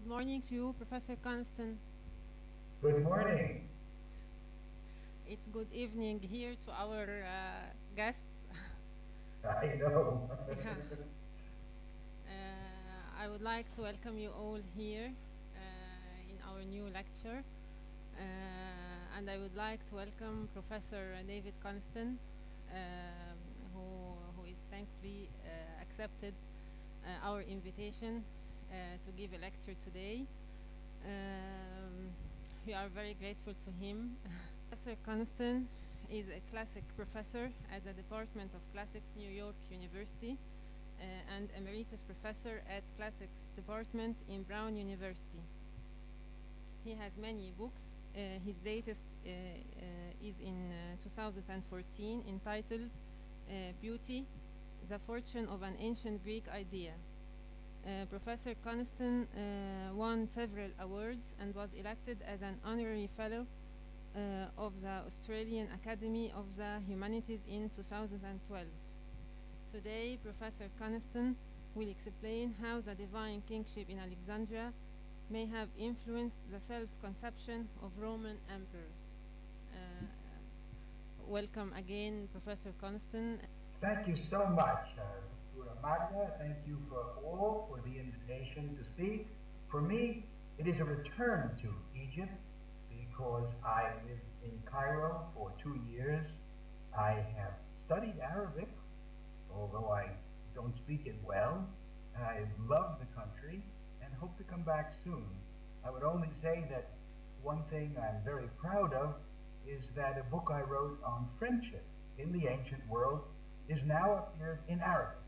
Good morning to you, Professor Konstan. Good morning. It's good evening here to our guests. I know. Yeah. I would like to welcome you all here in our new lecture. And I would like to welcome Professor David Konstan, who is thankfully accepted our invitation to give a lecture today. We are very grateful to him. Professor Konstan is a classic professor at the Department of Classics, New York University, and emeritus professor at Classics Department in Brown University. He has many books. His latest is in 2014, entitled Beauty, the Fortune of an Ancient Greek Idea. Professor Konstan won several awards and was elected as an honorary fellow of the Australian Academy of the Humanities in 2012. Today, Professor Konstan will explain how the divine kingship in Alexandria may have influenced the self-conception of Roman emperors. Welcome again, Professor Konstan. Thank you so much, Dr. Magda. Thank you for all for the invitation to speak. For me, it is a return to Egypt because I lived in Cairo for 2 years. I have studied Arabic, although I don't speak it well. I love the country and hope to come back soon. I would only say that one thing I'm very proud of is that a book I wrote on friendship in the ancient world is now appears in Arabic.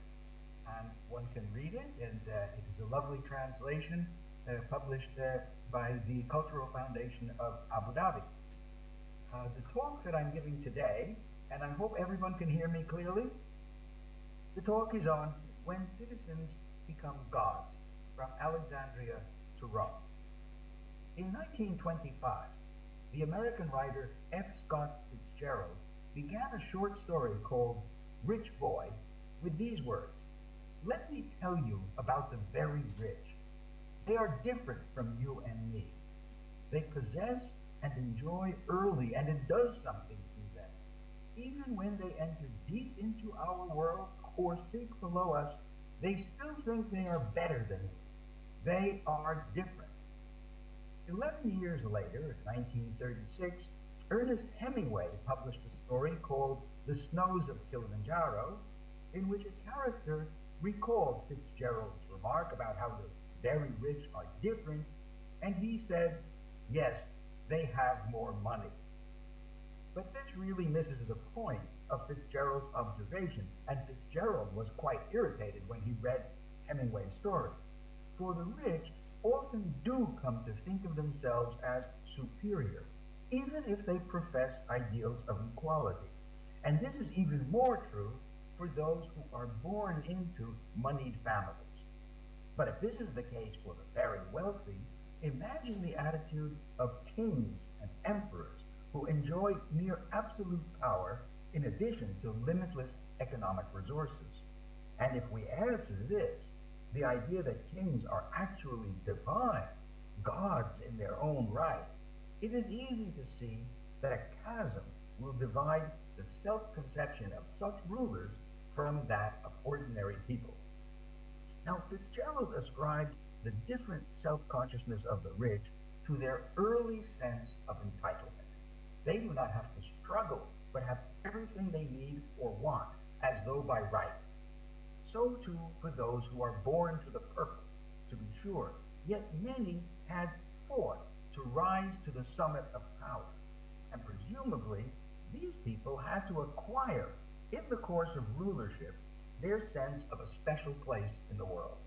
And one can read it, and it is a lovely translation published by the Cultural Foundation of Abu Dhabi. The talk that I'm giving today, and I hope everyone can hear me clearly, the talk is on when citizens become gods, from Alexandria to Rome. In 1925, the American writer F. Scott Fitzgerald began a short story called Rich Boy with these words: "Let me tell you about the very rich. They are different from you and me. They possess and enjoy early, and it does something to them. Even when they enter deep into our world or sink below us, they still think they are better than we. They are different." 11 years later, in 1936, Ernest Hemingway published a story called The Snows of Kilimanjaro, in which a character recalled Fitzgerald's remark about how the very rich are different, and he said, "Yes, they have more money." But this really misses the point of Fitzgerald's observation, and Fitzgerald was quite irritated when he read Hemingway's story. For the rich often do come to think of themselves as superior, even if they profess ideals of equality. And this is even more true for those who are born into moneyed families. But if this is the case for the very wealthy, imagine the attitude of kings and emperors who enjoy near absolute power in addition to limitless economic resources. And if we add to this the idea that kings are actually divine, gods in their own right, it is easy to see that a chasm will divide the self-conception of such rulers from that of ordinary people. Now, Fitzgerald ascribed the different self-consciousness of the rich to their early sense of entitlement. They do not have to struggle, but have everything they need or want, as though by right. So too for those who are born to the purple, to be sure, yet many had fought to rise to the summit of power, and presumably these people had to acquire, in the course of rulership, their sense of a special place in the world.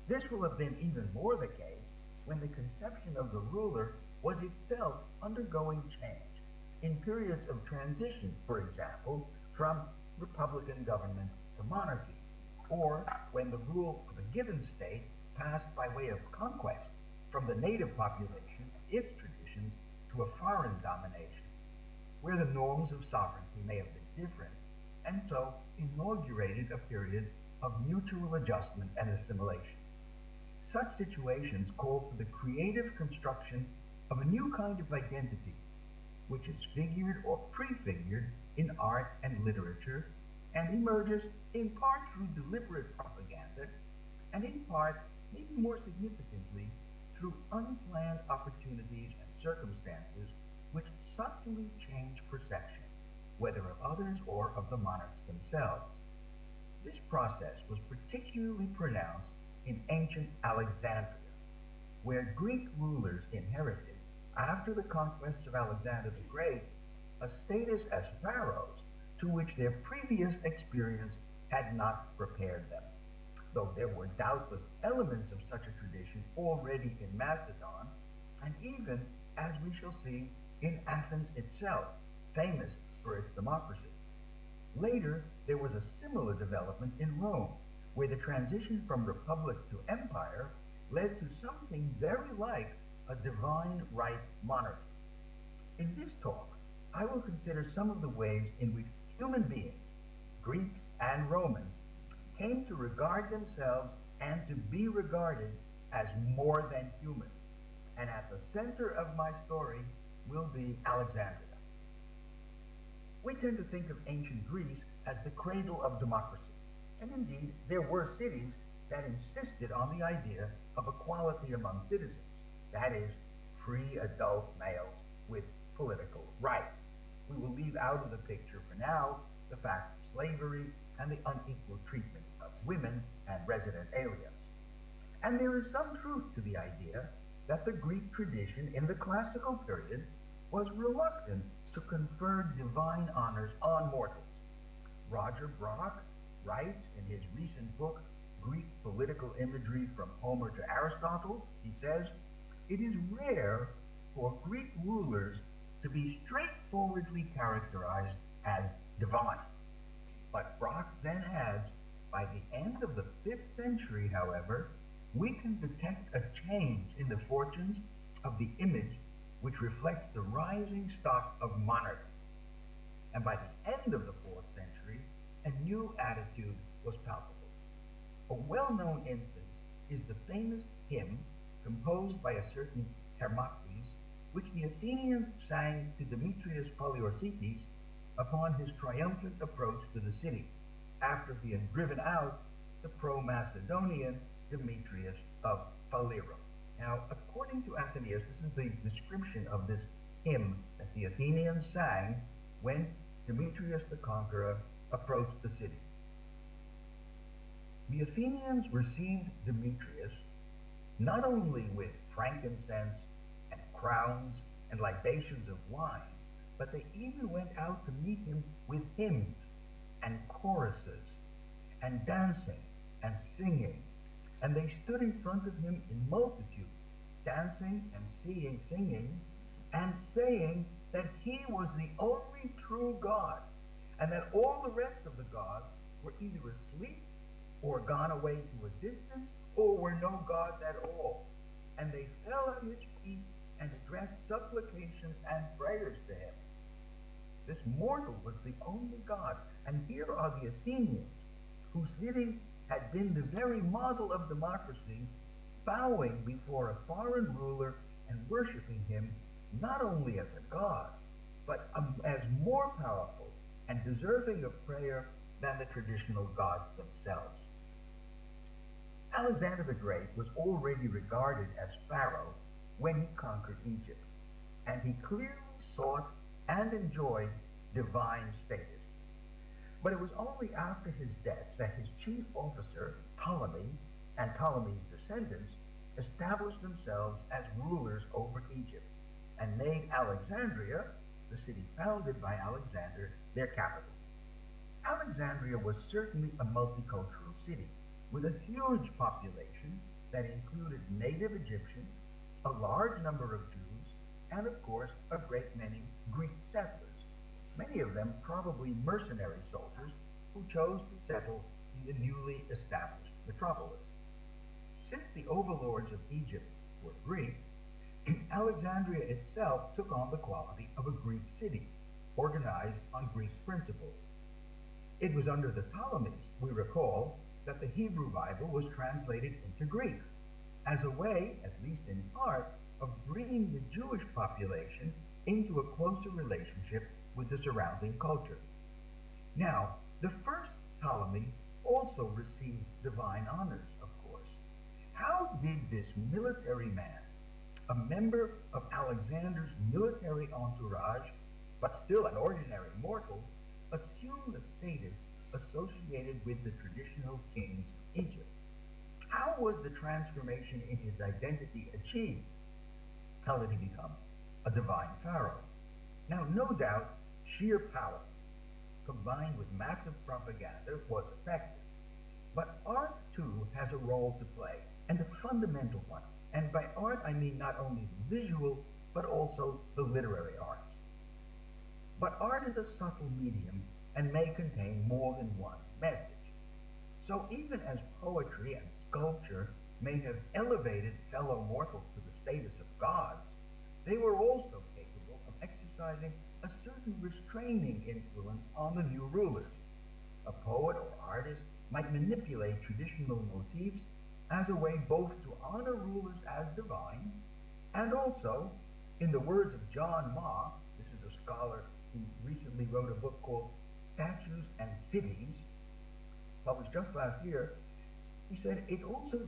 This will have been even more the case when the conception of the ruler was itself undergoing change, in periods of transition, for example, from republican government to monarchy, or when the rule of a given state passed by way of conquest from the native population, its traditions, to a foreign domination, where the norms of sovereignty may have been different, and so inaugurated a period of mutual adjustment and assimilation. Such situations call for the creative construction of a new kind of identity, which is figured or prefigured in art and literature, and emerges in part through deliberate propaganda, and in part, maybe more significantly, through unplanned opportunities and circumstances which subtly change perception, whether of others or of the monarchs themselves. This process was particularly pronounced in ancient Alexandria, where Greek rulers inherited, after the conquests of Alexander the Great, a status as pharaohs to which their previous experience had not prepared them, though there were doubtless elements of such a tradition already in Macedon, and even, as we shall see, in Athens itself, famous for its democracy. Later, there was a similar development in Rome, where the transition from republic to empire led to something very like a divine right monarchy. In this talk, I will consider some of the ways in which human beings, Greeks and Romans, came to regard themselves and to be regarded as more than human. And at the center of my story will be Alexandria. We tend to think of ancient Greece as the cradle of democracy. And indeed, there were cities that insisted on the idea of equality among citizens, that is, free adult males with political rights. We will leave out of the picture for now the facts of slavery and the unequal treatment of women and resident aliens. And there is some truth to the idea that the Greek tradition in the classical period was reluctant to confer divine honors on mortals. Roger Brock writes in his recent book, Greek Political Imagery from Homer to Aristotle, he says, "It is rare for Greek rulers to be straightforwardly characterized as divine." But Brock then adds, by the end of the 5th century, however, we can detect a change in the fortunes of the image which reflects the rising stock of monarchy. And by the end of the 4th century, a new attitude was palpable. A well-known instance is the famous hymn composed by a certain Callimachus, which the Athenians sang to Demetrius Poliorcetes upon his triumphant approach to the city, after he had driven out the pro-Macedonian Demetrius of Phalerum. Now, according to Athenaeus, this is the description of this hymn that the Athenians sang when Demetrius the Conqueror approached the city. The Athenians received Demetrius not only with frankincense and crowns and libations of wine, but they even went out to meet him with hymns and choruses and dancing and singing. And they stood in front of him in multitudes, dancing and singing, and saying that he was the only true God, and that all the rest of the gods were either asleep or gone away to a distance, or were no gods at all. And they fell at his feet and addressed supplications and prayers to him. This mortal was the only God. And here are the Athenians, whose cities had been the very model of democracy, bowing before a foreign ruler and worshiping him not only as a god, but as more powerful and deserving of prayer than the traditional gods themselves. Alexander the Great was already regarded as pharaoh when he conquered Egypt, and he clearly sought and enjoyed divine status. But it was only after his death that his chief officer, Ptolemy, and Ptolemy's descendants established themselves as rulers over Egypt and made Alexandria, the city founded by Alexander, their capital. Alexandria was certainly a multicultural city with a huge population that included native Egyptians, a large number of Jews, and of course a great many Greek settlers, many of them probably mercenary soldiers who chose to settle in the newly established metropolis. Since the overlords of Egypt were Greek, Alexandria itself took on the quality of a Greek city, organized on Greek principles. It was under the Ptolemies, we recall, that the Hebrew Bible was translated into Greek. as a way, at least in part, of bringing the Jewish population into a closer relationship with the surrounding culture. Now, the first Ptolemy also received divine honors, of course. How did this military man, a member of Alexander's military entourage, but still an ordinary mortal, assume the status associated with the traditional kings of Egypt? How was the transformation in his identity achieved? How did he become a divine pharaoh? Now, no doubt, sheer power, combined with massive propaganda, was effective. But art, too, has a role to play, and a fundamental one. And by art, I mean not only the visual, but also the literary arts. But art is a subtle medium and may contain more than one message. So even as poetry and sculpture may have elevated fellow mortals to the status of gods, they were also capable of exercising a certain restraining influence on the new rulers. A poet or artist might manipulate traditional motifs as a way both to honor rulers as divine and also, in the words of John Ma, this is a scholar who recently wrote a book called Statues and Cities, published just last year, he said it also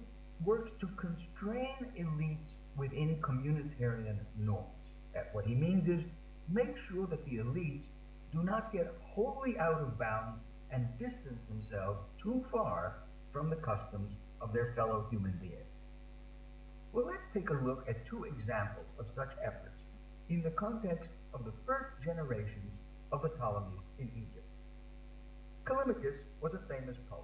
works to constrain elites within communitarian norms. That what he means is make sure that the elites do not get wholly out of bounds and distance themselves too far from the customs of their fellow human beings. Well, let's take a look at two examples of such efforts in the context of the first generations of the Ptolemies in Egypt. Callimachus was a famous poet,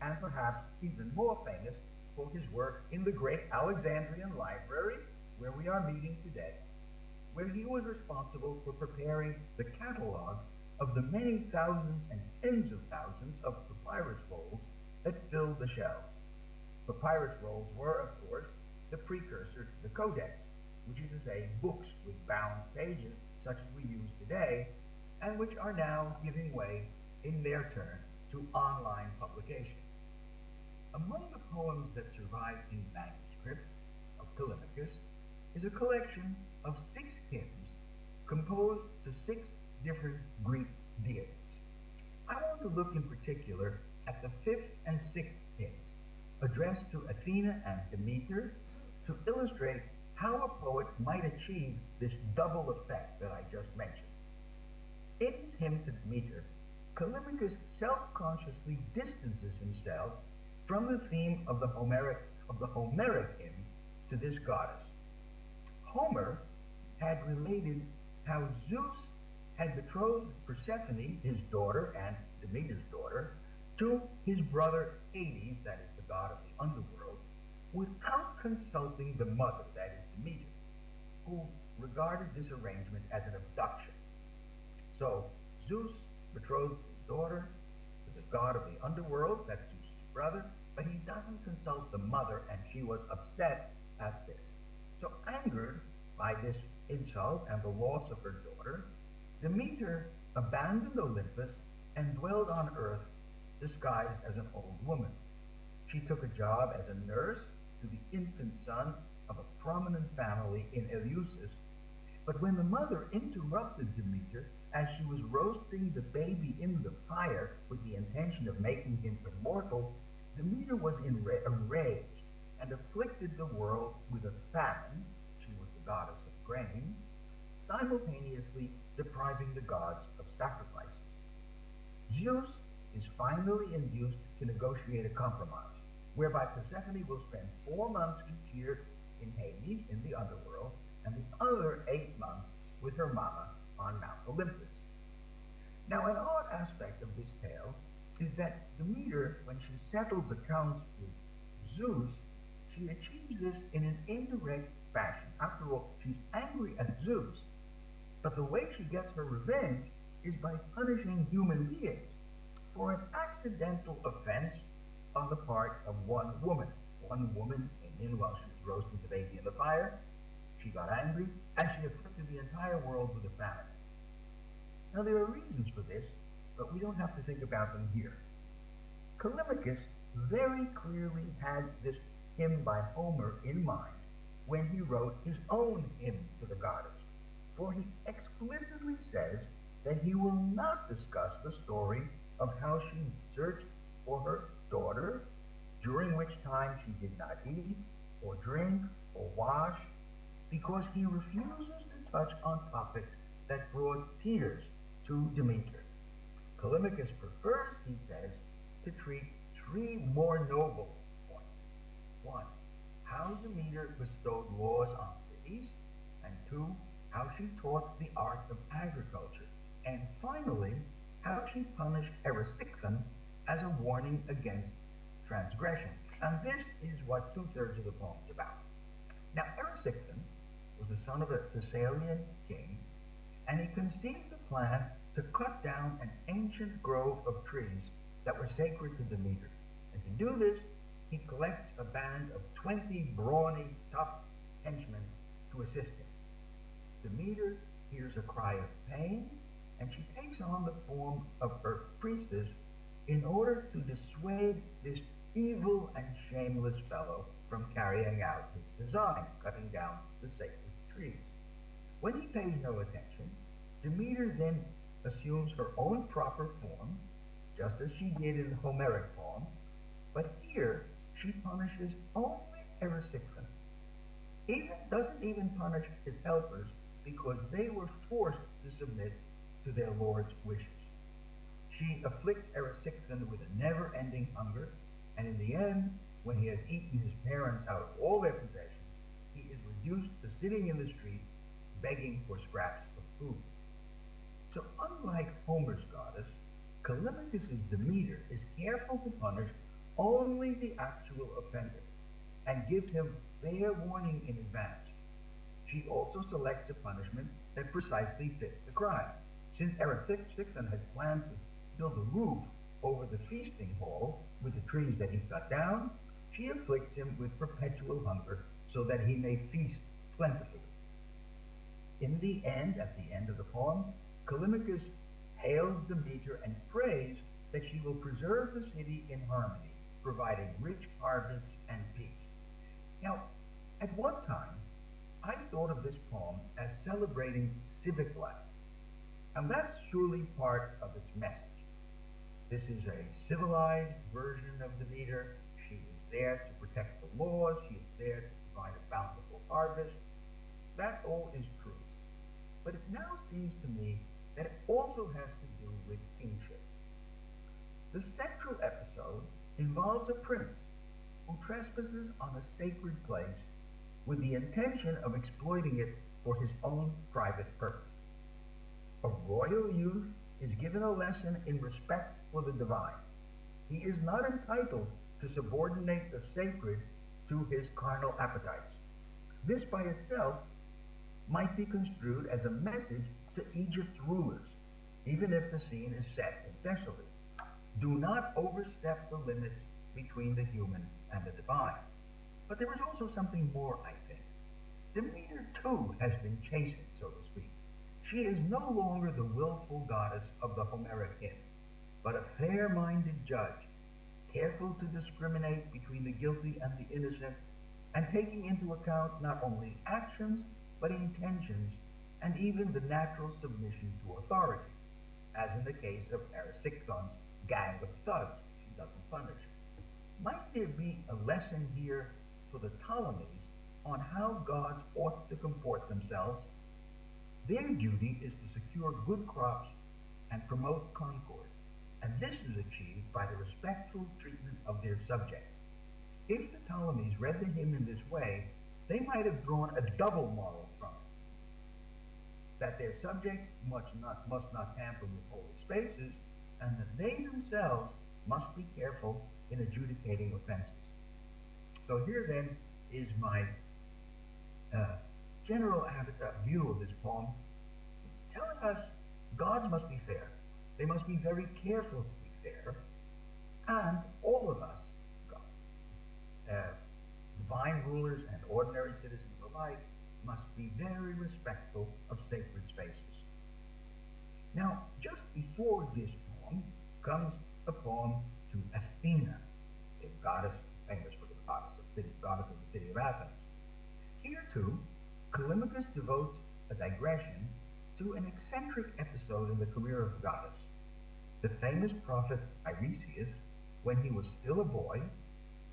and perhaps even more famous for his work in the great Alexandrian library where we are meeting today, where he was responsible for preparing the catalog of the many thousands and tens of thousands of papyrus rolls that filled the shelves. Papyrus rolls were, of course, the precursor to the codex, which is to say books with bound pages such as we use today, and which are now giving way in their turn to online publication. Among the poems that survive in manuscript of Callimachus is a collection of 6 hymns composed to 6 different Greek deities. I want to look in particular at the 5th and 6th hymns, addressed to Athena and Demeter, to illustrate how a poet might achieve this double effect that I just mentioned. In his hymn to Demeter, Callimachus self-consciously distances himself from the theme of the Homeric hymn to this goddess. Homer had related how Zeus had betrothed Persephone, his daughter and Demeter's daughter, to his brother Hades, that is the god of the underworld, without consulting the mother, that is Demeter, who regarded this arrangement as an abduction. So Zeus betroths his daughter to the god of the underworld, that's Zeus' brother, but he doesn't consult the mother, and she was upset at this. So angered by this insult and the loss of her daughter, Demeter abandoned Olympus and dwelled on earth disguised as an old woman. She took a job as a nurse to the infant son of a prominent family in Eleusis. But when the mother interrupted Demeter as she was roasting the baby in the fire with the intention of making him immortal, Demeter was enraged and afflicted the world with a famine. She was the goddess of grain, simultaneously depriving the gods of sacrifices. Zeus is finally induced to negotiate a compromise, whereby Persephone will spend 4 months each year in Hades, in the underworld, and the other 8 months with her mama on Mount Olympus. Now, an odd aspect of this tale is that Demeter, when she settles accounts with Zeus, she achieves this in an indirect fashion. After all, she's angry at Zeus, but the way she gets her revenge is by punishing human beings for an accidental offense on the part of one woman. One woman came in while she was roasting the baby in the fire. She got angry, and she afflicted the entire world with a famine. Now, there are reasons for this, but we don't have to think about them here. Callimachus very clearly had this hymn by Homer in mind when he wrote his own hymn to the goddess, for he explicitly says that he will not discuss the story of how she searched for her daughter, during which time she did not eat or drink or wash, because he refuses to touch on topics that brought tears to Demeter. Callimachus prefers, he says, to treat three more noble points. One, how Demeter bestowed laws on cities, and two, how she taught the art of agriculture, and finally, how she punished Erysichthon as a warning against transgression. And this is what two-thirds of the poem is about. Now, Erysichthon was the son of a Thessalian king, and he conceived a plan to cut down an ancient grove of trees that were sacred to Demeter. And to do this, he collects a band of 20 brawny, tough henchmen to assist him. Demeter hears a cry of pain, and she takes on the form of her priestess in order to dissuade this evil and shameless fellow from carrying out his design, cutting down the sacred trees. When he pays no attention, Demeter then assumes her own proper form, just as she did in the Homeric poem, but here she punishes only Erysichthon. Doesn't even punish his helpers because they were forced to submit to their lord's wishes. She afflicts Erysichthon with a never-ending hunger, and in the end, when he has eaten his parents out of all their possessions, he is reduced to sitting in the streets begging for scraps of food. So unlike Homer's goddess, Callimachus's Demeter is careful to punish only the actual offender and give him fair warning in advance. She also selects a punishment that precisely fits the crime. Since Erysichthon had planned to build a roof over the feasting hall with the trees that he cut down, she afflicts him with perpetual hunger so that he may feast plentifully. In the end, at the end of the poem, Callimachus hails Demeter and prays that she will preserve the city in harmony, providing rich harvests and peace. Now, at one time, I thought of this poem as celebrating civic life, and that's surely part of its message. This is a civilized version of Demeter. She is there to protect the laws. She is there to provide a bountiful harvest. That all is true. But it now seems to me that it also has to do with kingship. The central episode involves a prince who trespasses on a sacred place with the intention of exploiting it for his own private purposes. A royal youth is given a lesson in respect for the divine. He is not entitled to subordinate the sacred to his carnal appetites. This by itself might be construed as a message to Egypt's rulers, even if the scene is set in Thessaly. Do not overstep the limits between the human and the divine. But there is also something more, I think. Demeter, too, has been chastened, so to speak. She is no longer the willful goddess of the Homeric hymn, but a fair-minded judge, careful to discriminate between the guilty and the innocent, and taking into account not only actions, but intentions, and even the natural submission to authority, as in the case of Erysichthon's gang of thugs. She doesn't punish. Might there be a lesson here for the Ptolemies on how gods ought to comport themselves? Their duty is to secure good crops and promote concord, and this is achieved by the respectful treatment of their subjects. If the Ptolemies read the hymn in this way, they might have drawn a double moral from it: that their subjects must not tamper with holy spaces, and that they themselves must be careful in adjudicating offenses. So here then is my general view of this poem. It's telling us gods must be fair. They must be very careful to be fair, and all of us, divine rulers and ordinary citizens alike, must be very respectful of sacred spaces. Now, just before this poem comes a poem to Athena, a goddess famous for the goddess of goddess of the city of Athens. Here, too, Callimachus devotes a digression to an eccentric episode in the career of the goddess. The famous prophet Tiresias, when he was still a boy,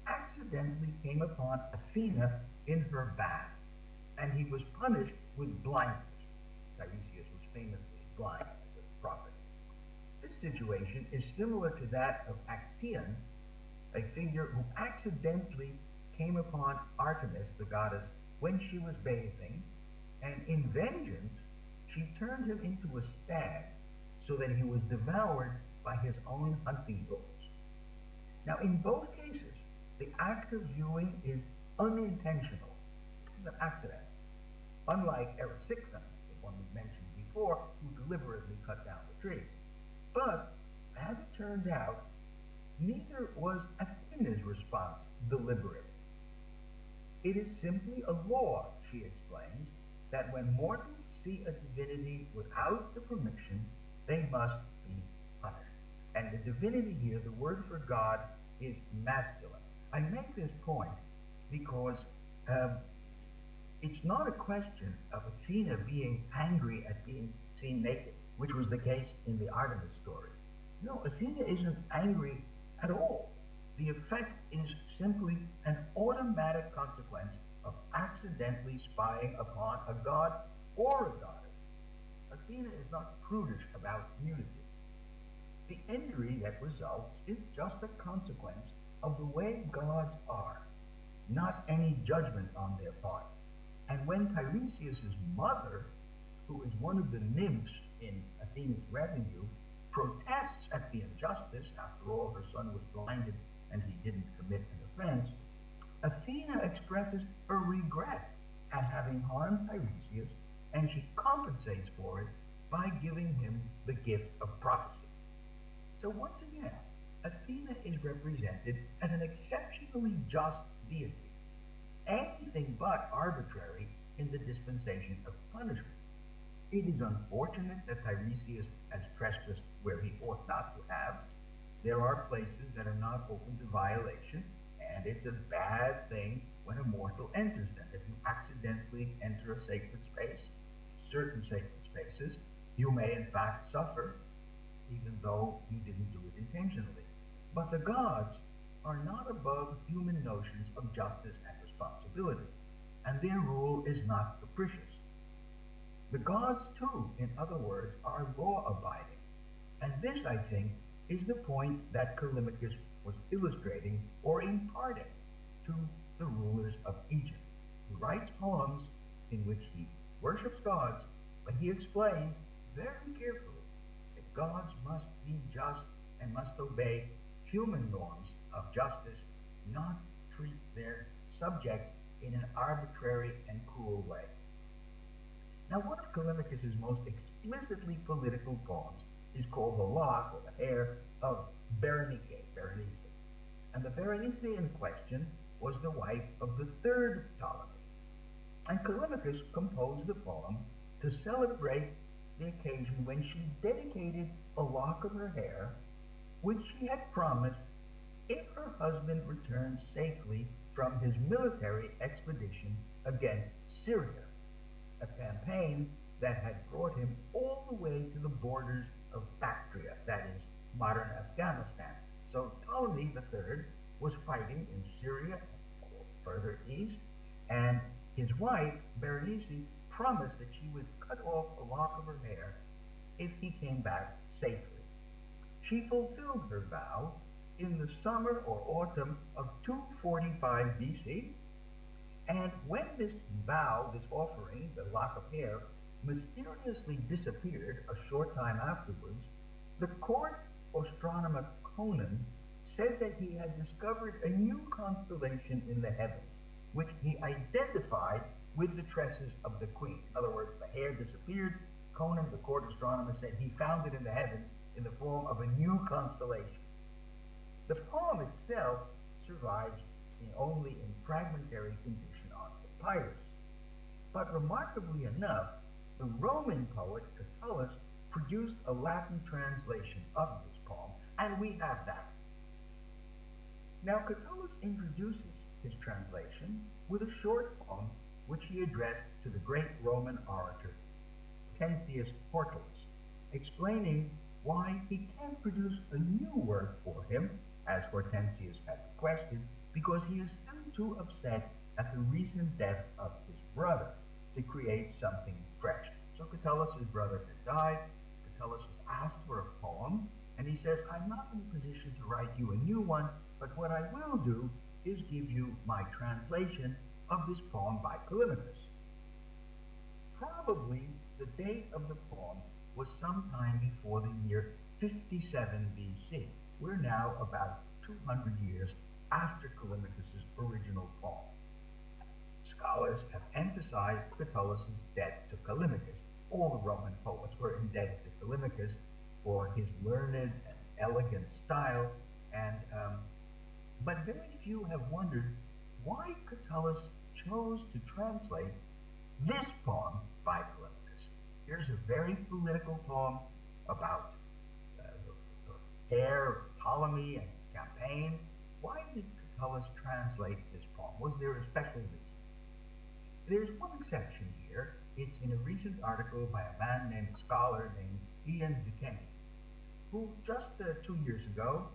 accidentally came upon Athena in her bath, and he was punished with blindness. Tiresias was famously blind as a prophet. This situation is similar to that of Actaeon, a figure who accidentally came upon Artemis, the goddess, when she was bathing, and in vengeance, she turned him into a stag so that he was devoured by his own hunting bulls. Now, in both cases, the act of viewing is unintentional. It's an accident. Unlike Erysichthon, the one we mentioned before, who deliberately cut down the trees. But, as it turns out, neither was Athena's response deliberate. It is simply a law, she explains, that when mortals see a divinity without the permission, they must be punished. And the divinity here, the word for God, is masculine. I make this point because it's not a question of Athena being angry at being seen naked, which was the case in the Artemis story. No, Athena isn't angry at all. The effect is simply an automatic consequence of accidentally spying upon a god or a goddess. Athena is not prudish about nudity. The injury that results is just a consequence of the way gods are, not any judgment on their part. And when Tiresias' mother, who is one of the nymphs in Athena's retinue, protests at the injustice, after all, her son was blinded and he didn't commit an offense, Athena expresses her regret at having harmed Tiresias, and she compensates for it by giving him the gift of prophecy. So once again, Athena is represented as an exceptionally just deity, anything but arbitrary in the dispensation of punishment. It is unfortunate that Tiresias has trespassed where he ought not to have. There are places that are not open to violation, and it's a bad thing when a mortal enters them. If you accidentally enter a sacred space, certain sacred spaces, you may in fact suffer, even though you didn't do it intentionally. But the gods are not above human notions of justice and responsibility, and their rule is not capricious. The gods, too, in other words, are law-abiding, and this, I think, is the point that Callimachus was illustrating or imparting to the rulers of Egypt. He writes poems in which he worships gods, but he explains very carefully that gods must be just and must obey human norms of justice, not treat their subjects in an arbitrary and cruel way. Now, one of Callimachus's most explicitly political poems is called The Lock, or the Hair, of Berenice. And the Berenice in question was the wife of the third Ptolemy. And Callimachus composed the poem to celebrate the occasion when she dedicated a lock of her hair, which she had promised if her husband returned safely from his military expedition against Syria, a campaign that had brought him all the way to the borders of Bactria, that is, modern Afghanistan. So Ptolemy III was fighting in Syria, further east, and his wife, Berenice, promised that she would cut off a lock of her hair if he came back safely. She fulfilled her vow in the summer or autumn of 245 BC, and when this vow, this offering, the lock of hair, mysteriously disappeared a short time afterwards, the court astronomer Conan said that he had discovered a new constellation in the heavens, which he identified with the tresses of the queen. In other words, the hair disappeared. Conan, the court astronomer, said he found it in the heavens in the form of a new constellation. The poem itself survives only in fragmentary condition on papyrus. But remarkably enough, the Roman poet Catullus produced a Latin translation of this poem, and we have that. Now, Catullus introduces his translation with a short poem which he addressed to the great Roman orator Hortensius Portulus, explaining why he can't produce a new work for him, as Hortensius had requested, because he is still too upset at the recent death of his brother to create something fresh. So Catullus' brother had died. Catullus was asked for a poem, and he says, I'm not in a position to write you a new one, but what I will do is give you my translation of this poem by Callimachus. Probably the date of the poem was sometime before the year 57 BC. We're now about 200 years after Callimachus' original poem. Scholars have emphasized Catullus' debt to Callimachus. All the Roman poets were indebted to Callimachus for his learned and elegant style, but very few have wondered why Catullus chose to translate this poem by Callimachus. Here's a very political poem about the heir of Ptolemy and campaign. Why did Catullus translate this poem? Was there a special reason? There's one exception here. It's in a recent article by a man named scholar named Ian Duquesne, who just 2 years ago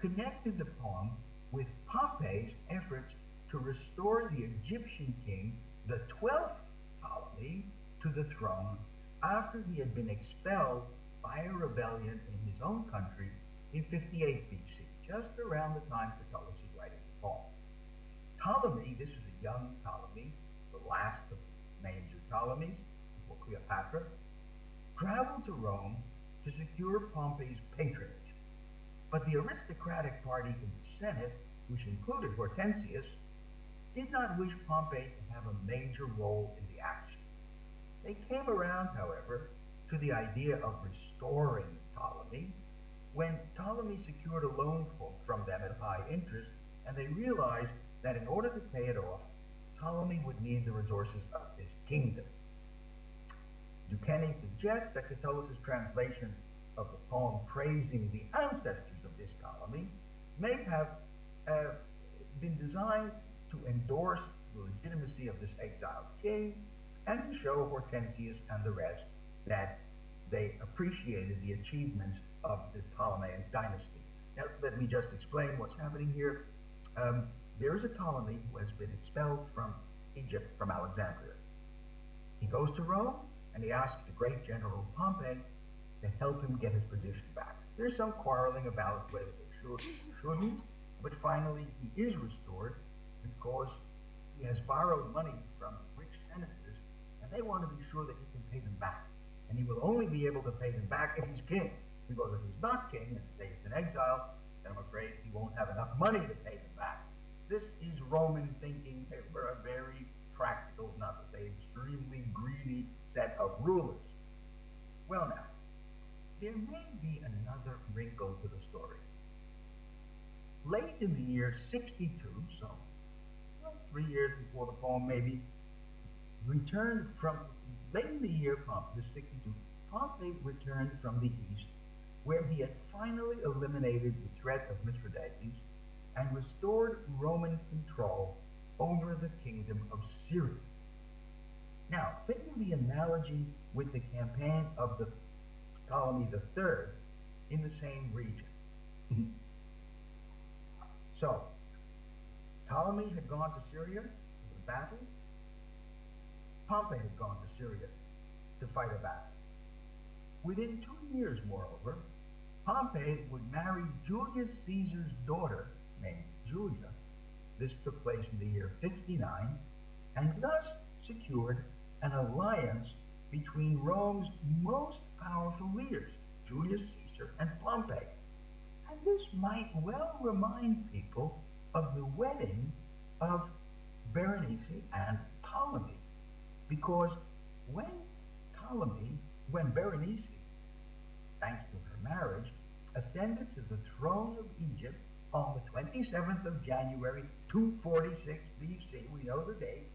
connected the poem with Pompey's efforts to restore the Egyptian king, the 12th Ptolemy, to the throne after he had been expelled by a rebellion in his own country in 58 BC, just around the time Catullus is writing the poem. Ptolemy, this was a young Ptolemy, the last of major Ptolemies, before Cleopatra, traveled to Rome to secure Pompey's patronage. But the aristocratic party in the Senate, which included Hortensius, did not wish Pompey to have a major role in the action. They came around, however, to the idea of restoring Ptolemy when Ptolemy secured a loan from them at high interest, and they realized that in order to pay it off, Ptolemy would need the resources of his kingdom. Duquesne suggests that Catullus' translation of the poem praising the ancestors of this Ptolemy may have been designed to endorse the legitimacy of this exiled king and to show Hortensius and the rest that they appreciated the achievements of the Ptolemaic Dynasty. Now, let me just explain what's happening here. There is a Ptolemy who has been expelled from Egypt, from Alexandria. He goes to Rome, and he asks the great general Pompey to help him get his position back. There's some quarreling about whether they should or shouldn't, but finally he is restored because he has borrowed money from rich senators, and they want to be sure that he can pay them back. And he will only be able to pay them back if he's king, because if he's not king and stays in exile, then I'm afraid he won't have enough money to pay them back. This is Roman thinking. They were a very practical, not to say extremely greedy set of rulers. Well now, there may be another wrinkle to the story. Late in the year 62, so 3 years before the poem maybe, late in the year, the 62, Pompey returned from the east, where he had finally eliminated the threat of Mithridates and restored Roman control over the kingdom of Cyrene. Now, thinking the analogy with the campaign of the Ptolemy III in the same region. So, Ptolemy had gone to Syria for a battle. Pompey had gone to Syria to fight a battle. Within 2 years, moreover, Pompey would marry Julius Caesar's daughter, named Julia. This took place in the year 59, and thus secured an alliance between Rome's most powerful leaders, Julius Caesar and Pompey. And this might well remind people of the wedding of Berenice and Ptolemy, because when Berenice, thanks to her marriage, ascended to the throne of Egypt on the 27th of January 246 BC, we know the date,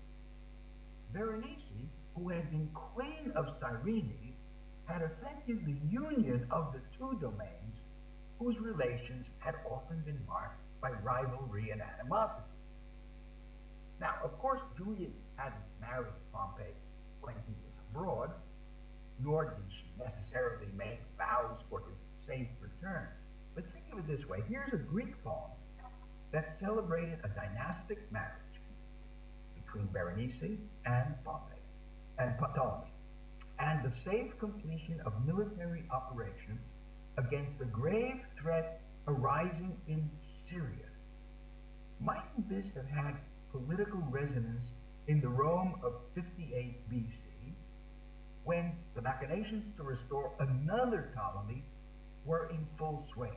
Berenice, who had been queen of Cyrene, had effected the union of the two domains whose relations had often been marked by rivalry and animosity. Now, of course, Julius hadn't married Pompey when he was abroad, nor did she necessarily make vows for his safe return. But think of it this way. Here's a Greek poem that celebrated a dynastic marriage between Berenice and Pompey and Ptolemy, and the safe completion of military operations against a grave threat arising in Syria. Mightn't this have had political resonance in the Rome of 58 BC, when the machinations to restore another Ptolemy were in full swing?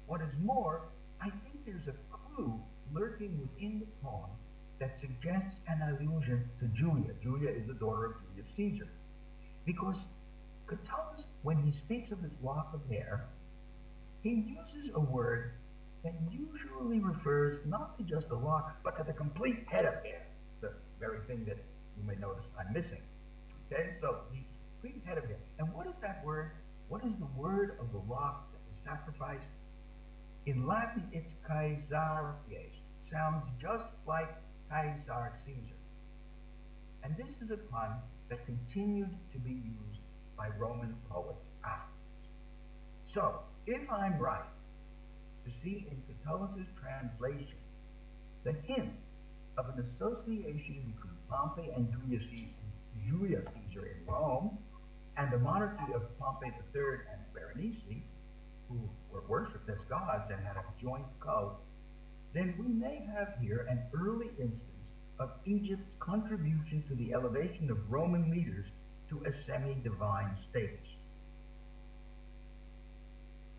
What is more, I think there's a clue lurking within the poem that suggests an allusion to Julia. Julia is the daughter of Julius Caesar. Because Catullus, when he speaks of this lock of hair, he uses a word that usually refers not to just a lock, but to the complete head of hair, the very thing that you may notice I'm missing. Okay, so the complete head of hair. And what is that word? What is the word of the lock that was sacrificed? In Latin, it's Caesarius. Sounds just like Caesar Caesar. And this is a pun that continued to be used by Roman poets afterwards. So, if I'm right to see in Catullus's translation the hint of an association between Pompey and Julius Caesar in Rome, and the monarchy of Pompey III and Berenice, who were worshipped as gods and had a joint cult, then we may have here an early instance of Egypt's contribution to the elevation of Roman leaders to a semi-divine status.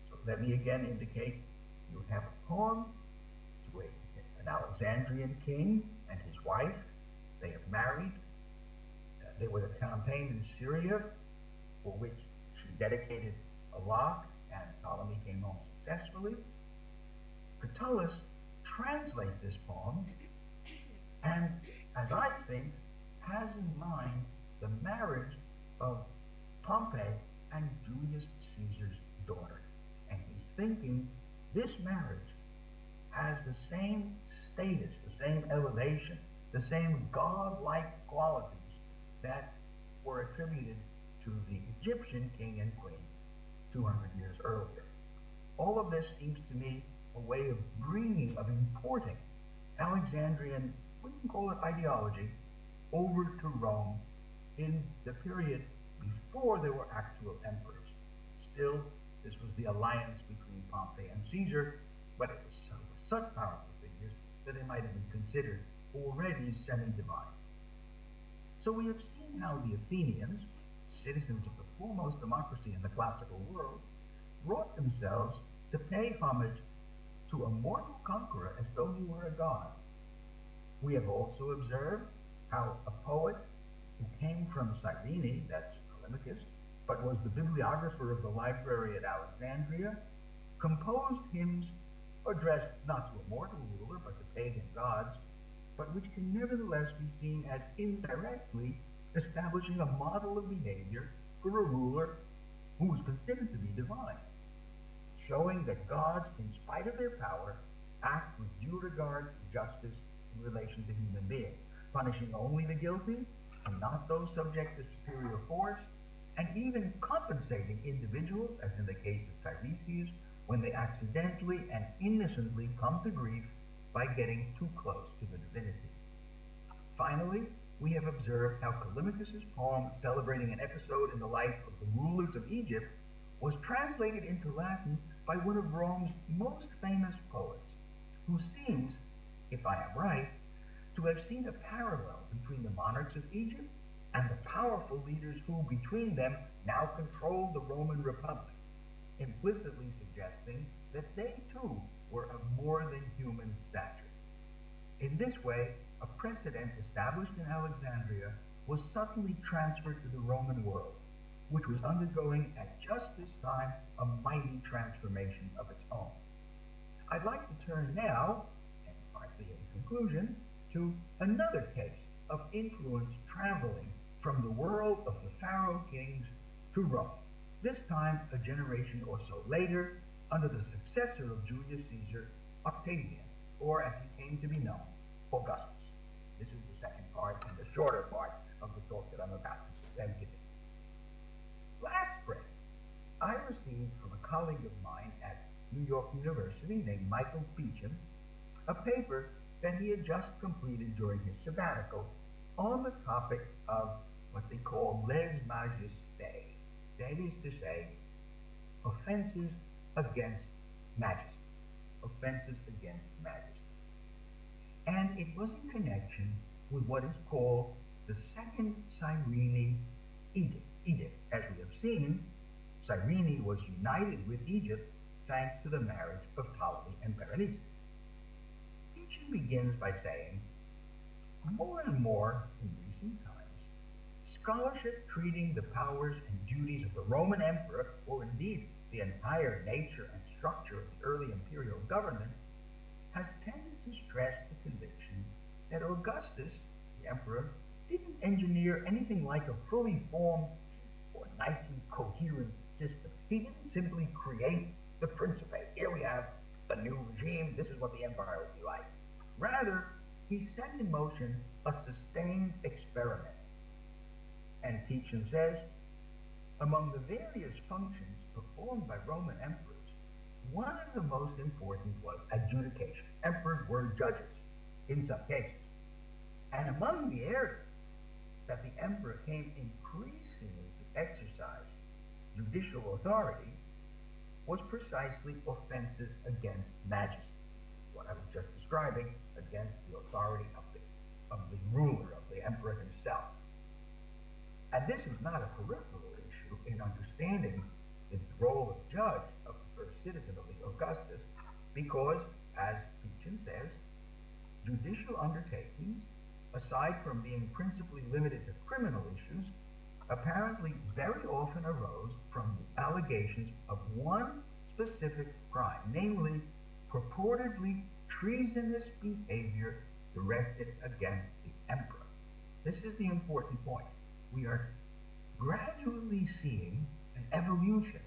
So let me again indicate you have a poem to an Alexandrian king and his wife. They have married. There was a campaign in Syria for which she dedicated a lock, and Ptolemy came home successfully. Catullus translates this poem, and as I think, has in mind the marriage of Pompey and Julius Caesar's daughter. And he's thinking this marriage has the same status, the same elevation, the same godlike qualities that were attributed to the Egyptian king and queen 200 years earlier. All of this seems to me a way of importing Alexandrian, we can call it ideology, over to Rome in the period before there were actual emperors. Still, this was the alliance between Pompey and Caesar, but it was such powerful figures that they might have been considered already semi-divine. So we have seen how the Athenians, citizens of the foremost democracy in the classical world, brought themselves to pay homage to a mortal conqueror as though he were a god. We have also observed how a poet who came from Cyrene, that's Callimachus, but was the bibliographer of the library at Alexandria, composed hymns addressed not to a mortal ruler, but to pagan gods, but which can nevertheless be seen as indirectly establishing a model of behavior for a ruler who was considered to be divine, showing that gods, in spite of their power, act with due regard to justice in relation to human beings, punishing only the guilty and not those subject to superior force, and even compensating individuals, as in the case of Tiresias, when they accidentally and innocently come to grief by getting too close to the divinity. Finally, we have observed how Callimachus' poem celebrating an episode in the life of the rulers of Egypt was translated into Latin by one of Rome's most famous poets, who seems, if I am right, to have seen a parallel between the monarchs of Egypt and the powerful leaders who, between them, now control the Roman Republic, implicitly suggesting that they too were of more than human stature. In this way, a precedent established in Alexandria was suddenly transferred to the Roman world, which was undergoing at just this time a mighty transformation of its own. I'd like to turn now, and partly in conclusion, to another case of influence traveling from the world of the pharaoh kings to Rome, this time a generation or so later, under the successor of Julius Caesar, Octavian, or as he came to be known, Augustus. This is the second part and the shorter part of the talk that I'm about to present today. Last spring, I received from a colleague of mine at New York University named Michael Beecham a paper that he had just completed during his sabbatical on the topic of what they call lèse-majesté, that is to say, offenses against majesty. Offenses against majesty. And it was in connection with what is called the Second Cyrene edict. As we have seen, Cyrene was united with Egypt thanks to the marriage of Ptolemy and Berenice. Beecham begins by saying, more and more in recent times, scholarship treating the powers and duties of the Roman emperor, or indeed the entire nature and structure of the early imperial government, has tended to stress the conviction that Augustus, the emperor, didn't engineer anything like a fully formed or nicely coherent system. He didn't simply create the Principate. Here we have a new regime. This is what the empire would be like. Rather, he set in motion a sustained experiment. And Beecham says, among the various functions performed by Roman emperors, one of the most important was adjudication. Emperors were judges in some cases. And among the areas that the emperor came increasingly to exercise judicial authority was precisely offenses against majesty, what I was just describing, against the authority of the ruler, of the emperor himself. And this is not a peripheral issue in understanding the role of judge of the first citizen of the Augustus, because, as Beecham says, judicial undertakings, aside from being principally limited to criminal issues, apparently very often arose from the allegations of one specific crime, namely purportedly treasonous behavior directed against the emperor. This is the important point. We are gradually seeing an evolution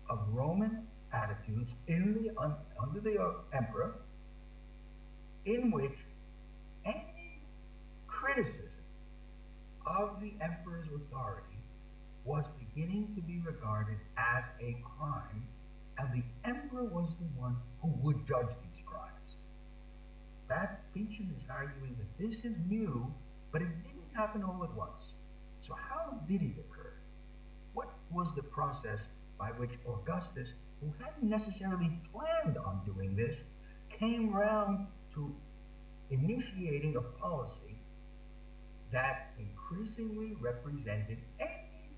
of Roman attitudes under the emperor, in which any criticism of the emperor's authority was beginning to be regarded as a crime, and the emperor was the one who would judge these crimes. That Beecham is arguing that this is new, but it didn't happen all at once. So how did it occur? What was the process by which Augustus, who hadn't necessarily planned on doing this, came round to initiating a policy that increasingly represented any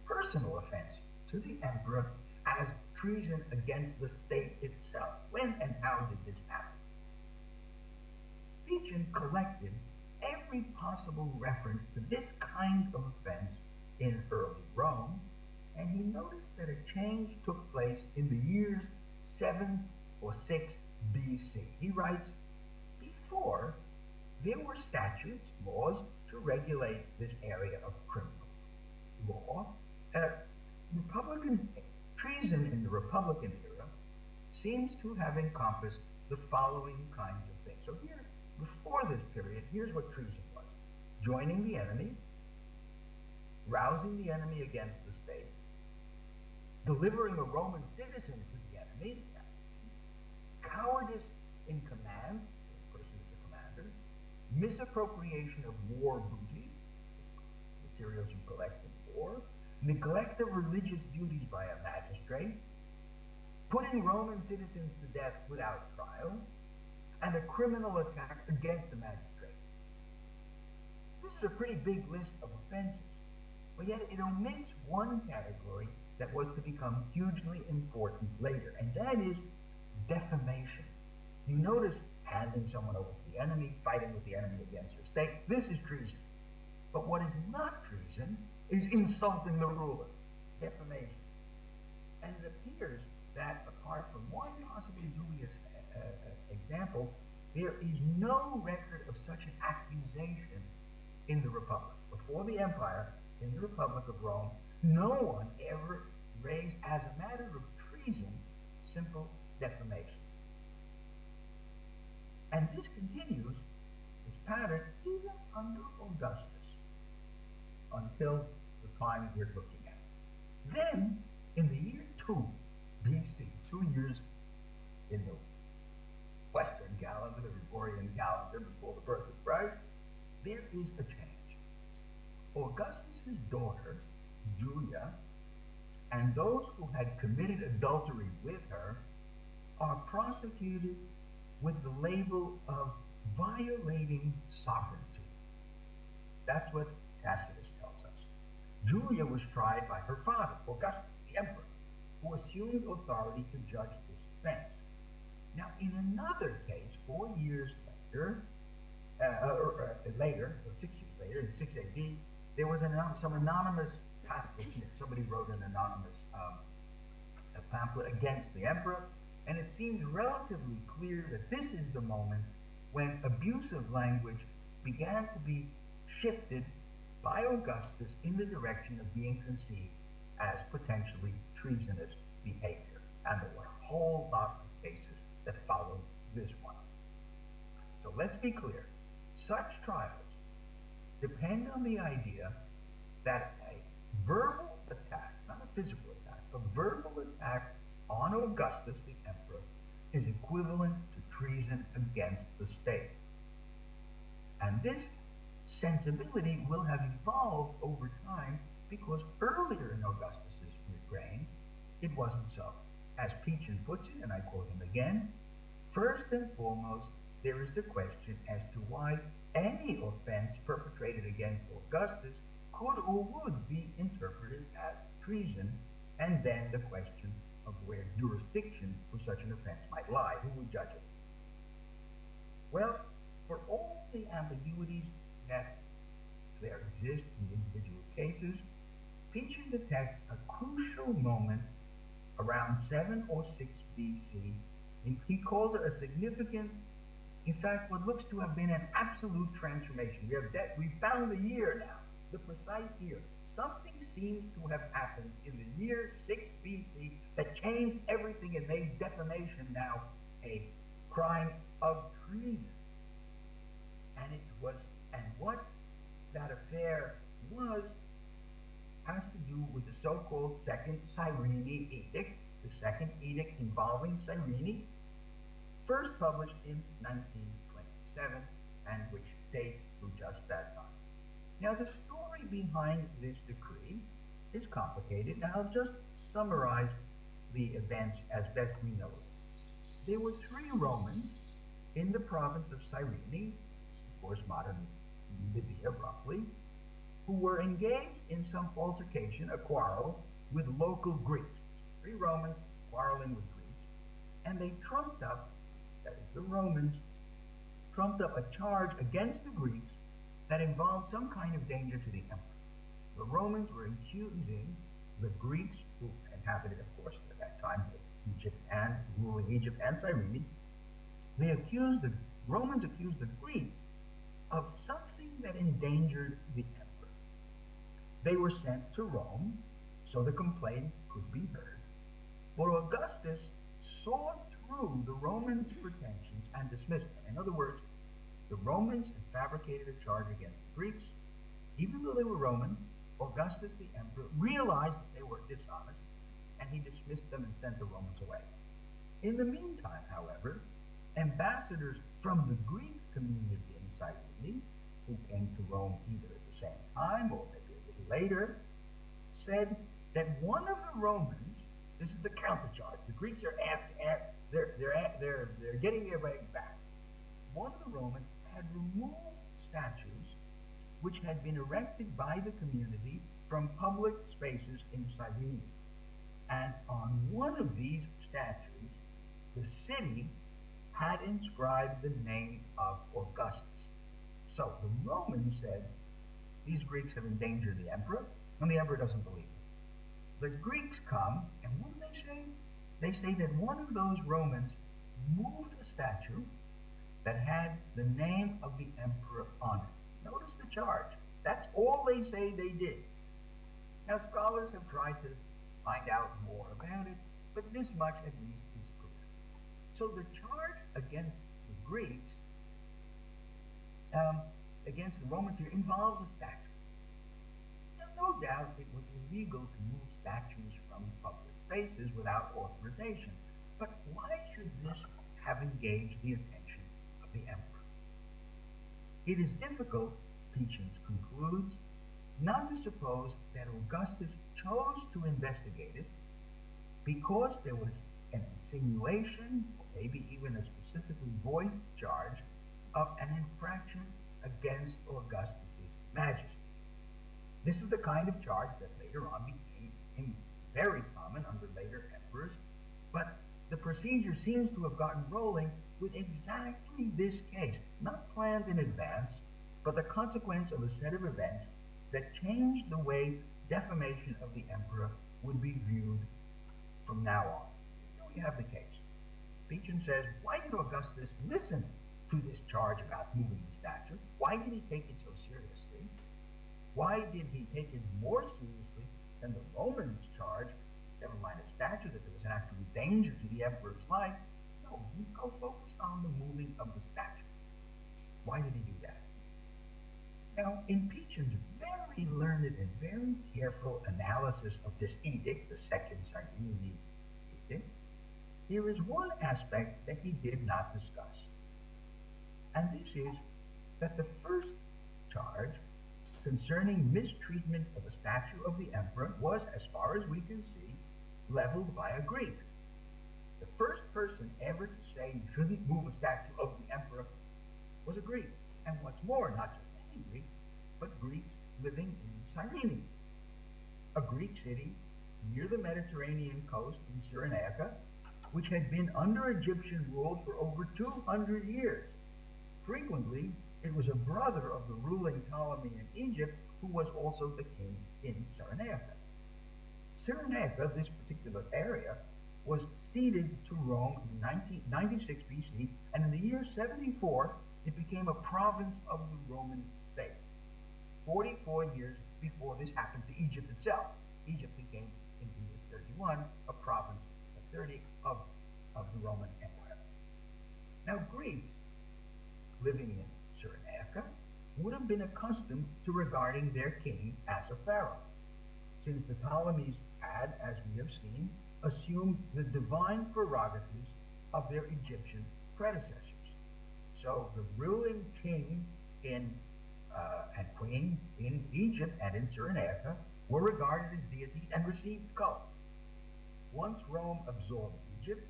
personal offense to the emperor as treason against the state itself? When and how did this happen? Beecham collected every possible reference to this kind of offense in early Rome, and he noticed that a change took place in the years 7 or 6 BC. He writes, before, there were statutes, laws, to regulate this area of criminal law. Republican treason in the Republican era seems to have encompassed the following kinds of things. So here, before this period, here's what treason was: joining the enemy, rousing the enemy against the state, delivering a Roman citizen to the enemy, cowardice in command, the person is a commander, misappropriation of war booty, materials you collect in war, neglect of religious duties by a magistrate, putting Roman citizens to death without trial, and a criminal attack against the magistrate. This is a pretty big list of offenses, but yet it omits one category that was to become hugely important later, and that is defamation. You notice handing someone over to the enemy, fighting with the enemy against your state. This is treason. But what is not treason is insulting the ruler, defamation. And it appears that apart from one possibly dubious example, there is no record of such an accusation in the Republic. Before the Empire, in the Republic of Rome, no one ever raised as a matter of treason simple defamation. And this continues, this pattern even under Augustus until the time we're looking at. Then, in the year 2 BC, 2 years in the Western calendar, the Gregorian calendar before the birth of Christ, there is a change. Augustus's daughter, Julia, and those who had committed adultery with her are prosecuted with the label of violating sovereignty. That's what Tacitus tells us. Julia was tried by her father, Augustus, the emperor, who assumed authority to judge this offense. Now, in another case, 4 years later, 6 years later, in 6 AD, there was some anonymous pamphlet. Somebody wrote an anonymous a pamphlet against the emperor, and it seems relatively clear that this is the moment when abusive language began to be shifted by Augustus in the direction of being conceived as potentially treasonous behavior. And there were a whole lot of cases that followed this one. So let's be clear. Such trials depend on the idea that a verbal attack, not a physical attack, a verbal attack on Augustus, the emperor, is equivalent to treason against the state. And this sensibility will have evolved over time because earlier in Augustus's reign, it wasn't so. As Peachin puts it, and I quote him again, first and foremost, there is the question as to why any offense perpetrated against Augustus could or would be interpreted as treason, and then the question of where jurisdiction for such an offense might lie, who would judge it. Well, for all the ambiguities that there exist in individual cases, Peachin detects a crucial moment around 7 or 6 BC. He calls it a significant, in fact, what looks to have been an absolute transformation. We found the year now, the precise year. Something seems to have happened in the year 6 BC that changed everything and made defamation now a crime of treason. And what that affair was has to do with the so-called Second Cyrene Edict, the second edict involving Cyrene, first published in 1927, and which dates to just that time. Now, the story behind this decree is complicated, and I'll just summarize the events as best we know it. There were 3 Romans in the province of Cyrene, of course modern Libya roughly, who were engaged in some altercation, a quarrel, with local Greeks. 3 Romans quarreling with Greeks, and they trumped up, that is the Romans, trumped up a charge against the Greeks that involved some kind of danger to the emperor. The Romans were accusing the Greeks, who inhabited, of course, at that time, Egypt and ruling Egypt and Cyrene. The Romans accused the Greeks of something that endangered the emperor. They were sent to Rome so the complaints could be heard. But Augustus saw through the Romans' pretensions and dismissed them. In other words, the Romans had fabricated a charge against the Greeks. Even though they were Roman, Augustus the emperor realized that they were dishonest, and he dismissed them and sent the Romans away. In the meantime, however, ambassadors from the Greek community in Cyrene, who came to Rome either at the same time or maybe a little later, said that one of the Romans, this is the countercharge, the Greeks are they're getting their way back. One of the Romans had removed statues which had been erected by the community from public spaces in Cyrene. And on one of these statues, the city had inscribed the name of Augustus. So the Romans said, these Greeks have endangered the emperor, and the emperor doesn't believe it. The Greeks come, and what do they say? They say that one of those Romans moved a statue that had the name of the emperor on it. Notice the charge. That's all they say they did. Now, scholars have tried to find out more about it, but this much at least is clear. So the charge against the Greeks against the Romans here involves a statue. Now, no doubt it was illegal to move statues from public spaces without authorization, but why should this have engaged the attention of the emperor? It is difficult, Pichens concludes, not to suppose that Augustus chose to investigate it because there was an insinuation, or maybe even a specifically voiced charge, of an infraction against Augustus' majesty. This is the kind of charge that later on became very common under later emperors, but the procedure seems to have gotten rolling with exactly this case, not planned in advance, but the consequence of a set of events that changed the way defamation of the emperor would be viewed from now on. Here we have the case. Pichens says, why did Augustus listen to this charge about moving the statue? Why did he take it so seriously? Why did he take it more seriously than the Romans' charge, never mind a statue, that there was an actual danger to the emperor's life? No, he focused on the moving of the statue. Why did he do that? Now, in Pichens' very learned and very careful analysis of this edict, the second Cyrene edict, there is one aspect that he did not discuss. And this is that the first charge concerning mistreatment of a statue of the emperor was, as far as we can see, leveled by a Greek. The first person ever to say you shouldn't move a statue of the emperor was a Greek. And what's more, not just any Greek, but Greeks living in Cyrene, a Greek city near the Mediterranean coast in Cyrenaica, which had been under Egyptian rule for over 200 years. Frequently, it was a brother of the ruling Ptolemy in Egypt who was also the king in Cyrenaica. Cyrenaica, this particular area, was ceded to Rome in 96 BC, and in the year 74, it became a province of the Roman state. 44 years before this happened to Egypt itself. Egypt became, in the year 31, a province of 30 of the Roman Empire. Now, Greeks living in Cyrenaica would have been accustomed to regarding their king as a pharaoh, since the Ptolemies had, as we have seen, assumed the divine prerogatives of their Egyptian predecessors. So the ruling king and queen in Egypt and in Cyrenaica were regarded as deities and received cult. Once Rome absorbed Egypt,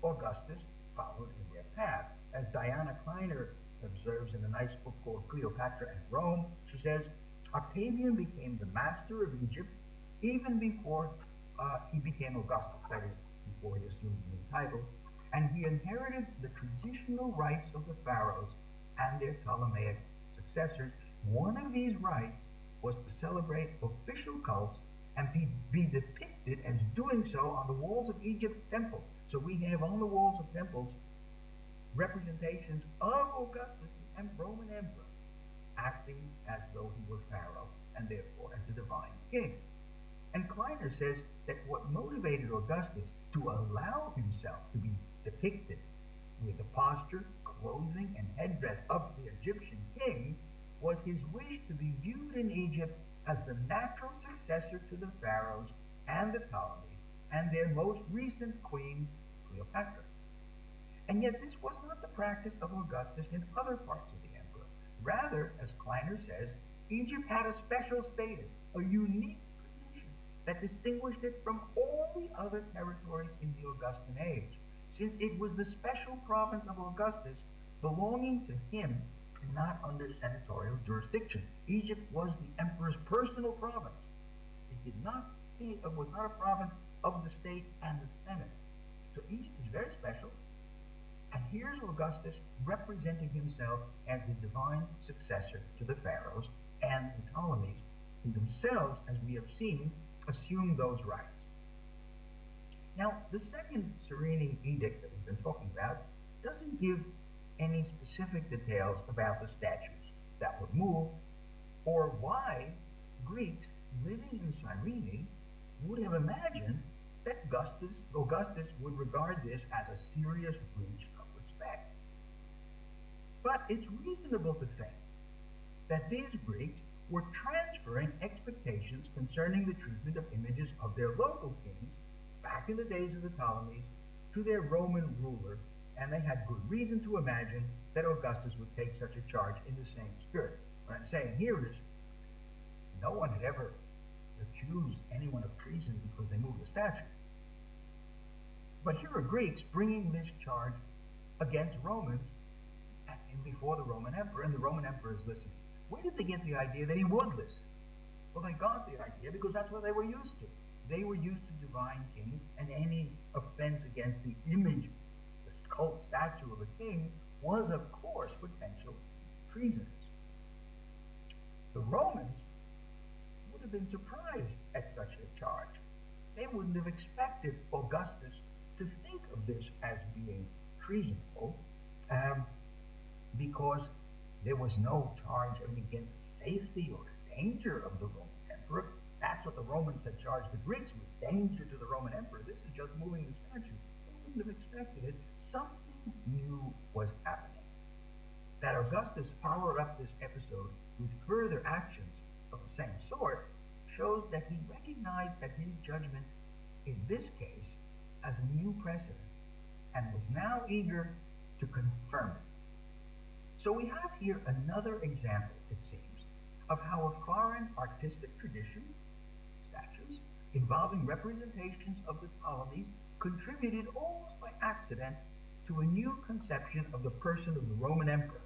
Augustus followed in their path. As Diana Kleiner observes in a nice book called Cleopatra and Rome, she says, Octavian became the master of Egypt even before he became Augustus, that is, before he assumed the new title, and he inherited the traditional rites of the pharaohs and their Ptolemaic successors. One of these rites was to celebrate official cults and be depicted as doing so on the walls of Egypt's temples. So we have on the walls of temples representations of Augustus, the Roman emperor, acting as though he were pharaoh and therefore as a divine king. And Kleiner says that what motivated Augustus to allow himself to be depicted with the posture, clothing, and headdress of the Egyptian king was his wish to be viewed in Egypt as the natural successor to the pharaohs and the Ptolemies and their most recent queen, Cleopatra. And yet this was not the practice of Augustus in other parts of the emperor. Rather, as Kleiner says, Egypt had a special status, a unique position that distinguished it from all the other territories in the Augustan age, since it was the special province of Augustus belonging to him and not under senatorial jurisdiction. Egypt was the emperor's personal province. It was not a province of the state and the Senate. So Egypt is very special. And here's Augustus representing himself as the divine successor to the pharaohs and the Ptolemies, who themselves, as we have seen, assumed those rights. Now, the second Cyrene edict that we've been talking about doesn't give any specific details about the statues that were moved or why Greeks living in Cyrene would have imagined that Augustus would regard this as a serious breach of respect. But it's reasonable to think that these Greeks were transferring expectations concerning the treatment of images of their local kings back in the days of the Ptolemies to their Roman ruler, and they had good reason to imagine that Augustus would take such a charge in the same spirit. What I'm saying here is no one had ever accused anyone of treason because they moved a statue. But here are Greeks bringing this charge against Romans and before the Roman emperor, and the Roman emperor is listening. Where did they get the idea that he would listen? Well, they got the idea because that's what they were used to. They were used to divine kings, and any offense against the image, the cult statue of a king, was, of course, potential treasonous. The Romans would have been surprised at such a charge. They wouldn't have expected Augustus to think of this as being treasonable, because there was no charge against the safety or danger of the Roman emperor. That's what the Romans had charged the Greeks with, danger to the Roman emperor. This is just moving the statue. They wouldn't have expected it. Something new was happening. That Augustus followed up this episode with further actions of the same sort shows that he recognized that his judgment in this case as a new precedent and was now eager to confirm it. So we have here another example, it seems, of how a foreign artistic tradition, statues, involving representations of the Ptolemies, contributed almost by accident to a new conception of the person of the Roman emperor.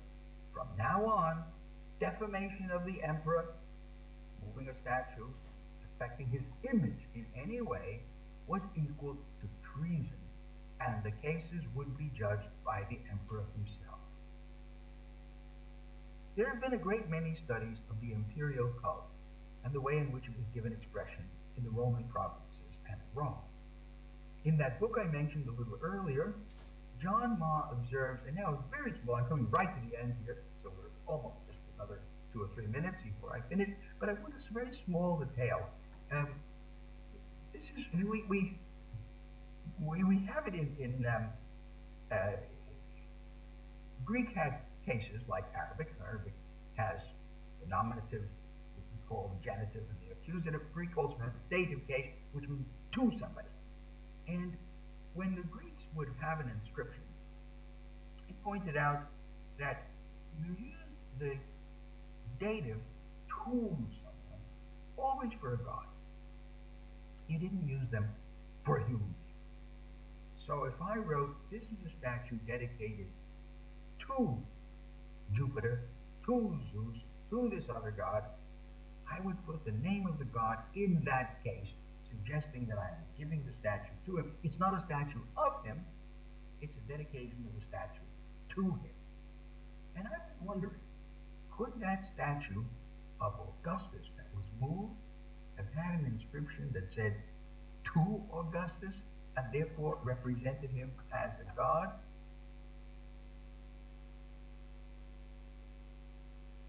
From now on, defamation of the emperor, moving a statue, affecting his image in any way, was equal to treason, and the cases would be judged by the emperor himself. There have been a great many studies of the imperial cult and the way in which it was given expression in the Roman provinces and Rome. In that book I mentioned a little earlier, John Ma observes, and now it's very small, I'm coming right to the end here, so we're almost just another 2 or 3 minutes before I finish, but I want a very small detail. This is, we have it in Greek had cases like Arabic. Arabic has the nominative, which we call the genitive, and the accusative. Greek also has a dative case, which means to somebody. And when the Greeks would have an inscription, it pointed out that you used the dative to someone, always for a god. You didn't use them for a human being. So if I wrote, this is a statue dedicated to Jupiter, to Zeus, to this other god, I would put the name of the god in that case, suggesting that I'm giving the statue to him. It's not a statue of him, it's a dedication of the statue to him. And I was wondering, could that statue of Augustus that was moved have had an inscription that said to Augustus, and therefore represented him as a god?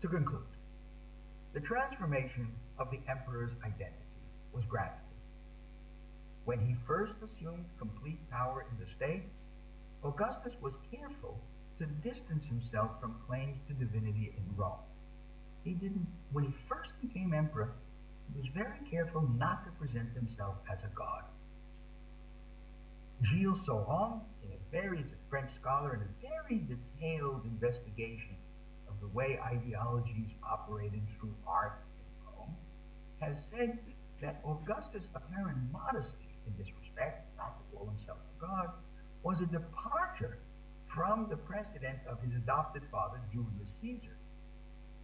To conclude, the transformation of the emperor's identity was gradual. When he first assumed complete power in the state, Augustus was careful to distance himself from claims to divinity in Rome. When he first became emperor, he was very careful not to present himself as a god. Gilles Sauron, he's a French scholar, in a very detailed investigation of the way ideologies operated through art in Rome, has said that Augustus' apparent modesty in this respect, not to call himself a god, was a departure from the precedent of his adopted father, Julius Caesar.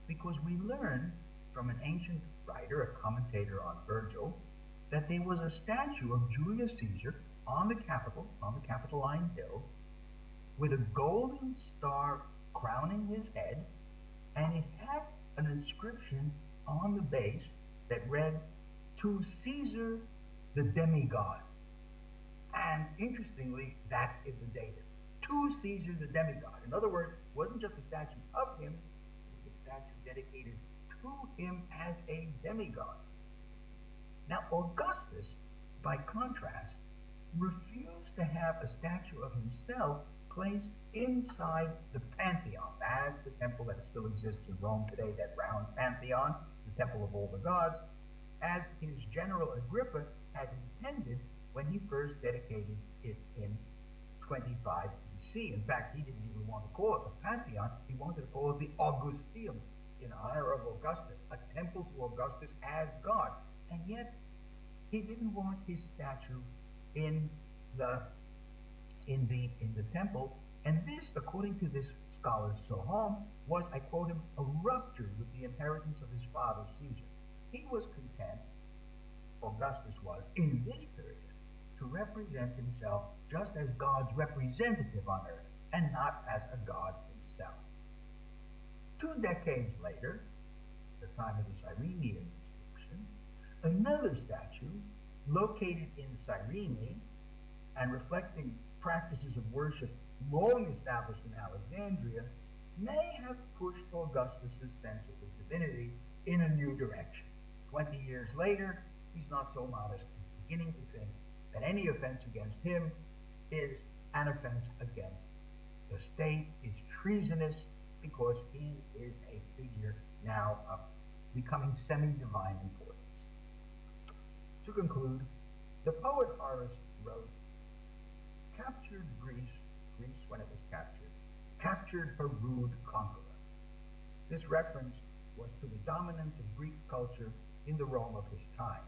Because we learn from an ancient writer, a commentator on Virgil, that there was a statue of Julius Caesar on the Capitoline Hill, with a golden star crowning his head, and it had an inscription on the base that read, "To Caesar the demigod." And interestingly, that's in the dative. To Caesar the demigod. In other words, it wasn't just a statue of him, it was a statue dedicated to him as a demigod. Now, Augustus, by contrast, refused to have a statue of himself place inside the Pantheon. That's the temple that still exists in Rome today, that round Pantheon, the temple of all the gods, as his general Agrippa had intended when he first dedicated it in 25 BC. In fact, he didn't even want to call it the Pantheon, he wanted to call it the Augusteum, in honor of Augustus, a temple to Augustus as God. And yet, he didn't want his statue in the temple. And this, according to this scholar Soham, was, I quote him, a rupture with the inheritance of his father Caesar. He was content, Augustus was, in this period, to represent himself just as God's representative on earth, and not as a god himself. 2 decades later, the time of the Cyrenian inscription, another statue located in Cyrene and reflecting practices of worship long established in Alexandria may have pushed Augustus's sense of his divinity in a new direction. 20 years later, he's not so modest, he's beginning to think that any offense against him is an offense against the state, is treasonous, because he is a figure now of becoming semi-divine importance. To conclude, the poet Horace wrote, captured Greece when it was captured her rude conqueror. This reference was to the dominance of Greek culture in the Rome of his time.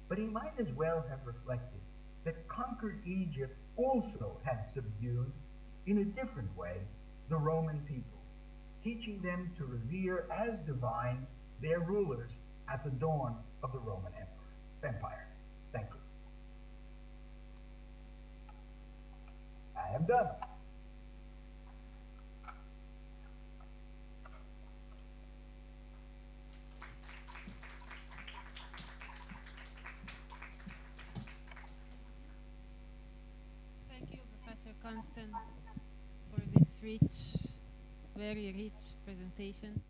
But he might as well have reflected that conquered Egypt also had subdued, in a different way, the Roman people, teaching them to revere as divine their rulers at the dawn of the Roman Empire. Thank you. I am done. Thank you, Professor Konstan, for this rich, very rich presentation.